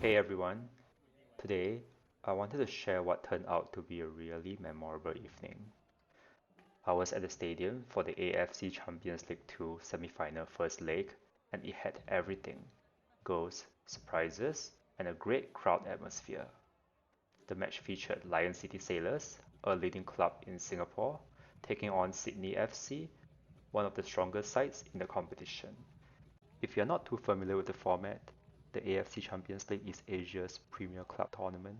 Hey everyone, today I wanted to share what turned out to be a really memorable evening. I was at the stadium for the AFC Champions League Two semi-final first leg, and it had everything: goals, surprises, and a great crowd atmosphere. The match featured Lion City Sailors, a leading club in Singapore, taking on Sydney FC, one of the strongest sides in the competition. If you're not too familiar with the format, the AFC Champions League is Asia's premier club tournament.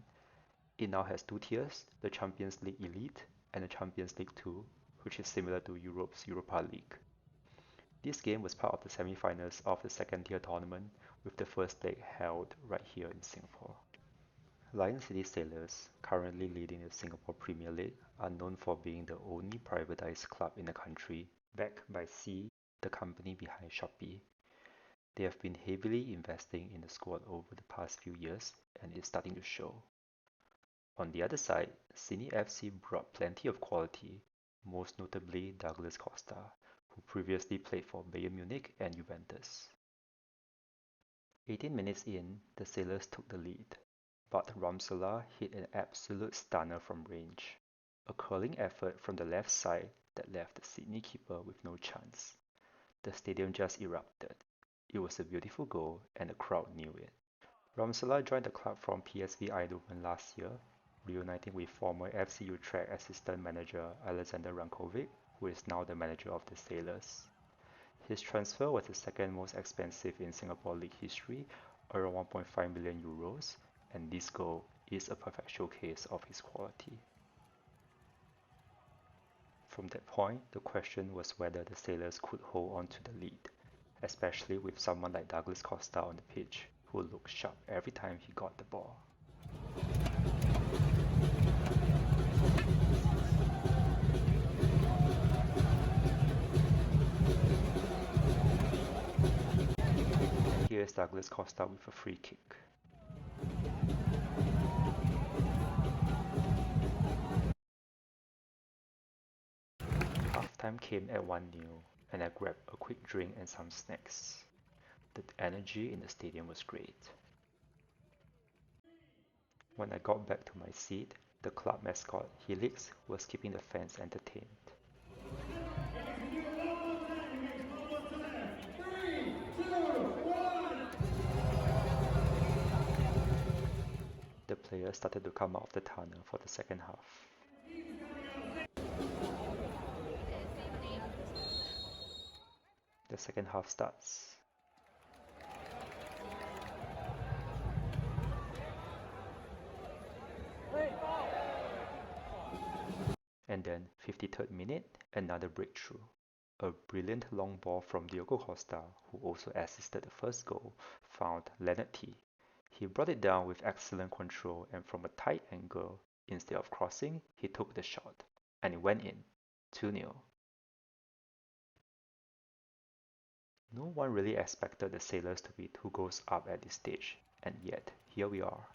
It now has two tiers, the Champions League Elite and the Champions League Two, which is similar to Europe's Europa League. This game was part of the semi-finals of the second tier tournament, with the first leg held right here in Singapore. Lion City Sailors, currently leading the Singapore Premier League, are known for being the only privatized club in the country, backed by Sea, the company behind Shopee. They have been heavily investing in the squad over the past few years, and it's starting to show. On the other side, Sydney FC brought plenty of quality, most notably Douglas Costa, who previously played for Bayern Munich and Juventus. 18 minutes in, the Sailors took the lead. Bart Ramselaar hit an absolute stunner from range, a curling effort from the left side that left the Sydney keeper with no chance. The stadium just erupted. It was a beautiful goal, and the crowd knew it. Ramselaar joined the club from PSV Eindhoven last year, reuniting with former FC Utrecht assistant manager Alexander Rankovic, who is now the manager of the Sailors. His transfer was the second most expensive in Singapore league history, around 1.5 million euros, and this goal is a perfect showcase of his quality. From that point, the question was whether the Sailors could hold on to the lead, especially with someone like Douglas Costa on the pitch, who looked sharp every time he got the ball. Here's Douglas Costa with a free kick. Halftime came at 1-0, and I grabbed a quick drink and some snacks. The energy in the stadium was great. When I got back to my seat, the club mascot, Helix, was keeping the fans entertained. The players started to come out of the tunnel for the second half. The second half starts. And then, 53rd minute, another breakthrough. A brilliant long ball from Diogo Costa, who also assisted the first goal, found Lennart Thy. He brought it down with excellent control, and from a tight angle, instead of crossing, he took the shot, and it went in, 2-0. No one really expected the Sailors to be 2 goals up at this stage, and yet, here we are.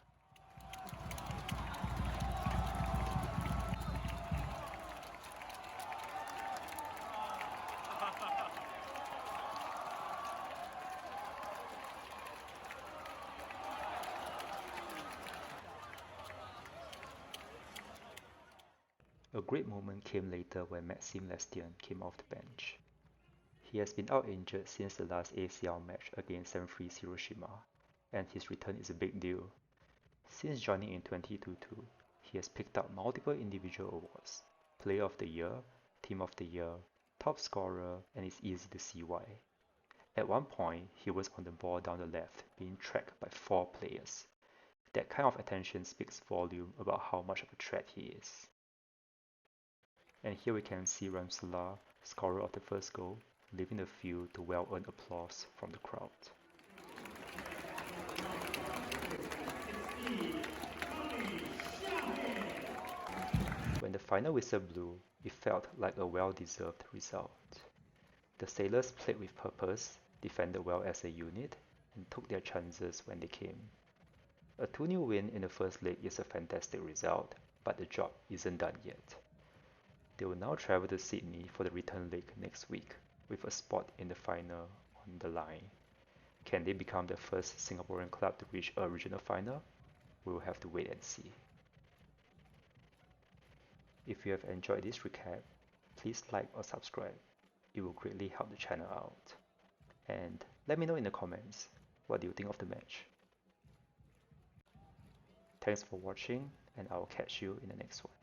A great moment came later when Maxime Lestienne came off the bench. He has been out injured since the last ACL match against 73 Hiroshima, and his return is a big deal. Since joining in 2022, he has picked up multiple individual awards: Player of the Year, Team of the Year, Top Scorer, and it's easy to see why. At one point, he was on the ball down the left, being tracked by 4 players. That kind of attention speaks volume about how much of a threat he is. And here we can see Ramselaar, scorer of the first goal, leaving the field to well-earned applause from the crowd. When the final whistle blew, it felt like a well-deserved result. The Sailors played with purpose, defended well as a unit, and took their chances when they came. A 2-0 win in the first leg is a fantastic result, but the job isn't done yet. They will now travel to Sydney for the return leg next week, with a spot in the final on the line. Can they become the first Singaporean club to reach a regional final? We will have to wait and see. If you have enjoyed this recap, please like or subscribe. It will greatly help the channel out. And let me know in the comments, what do you think of the match? Thanks for watching, and I will catch you in the next one.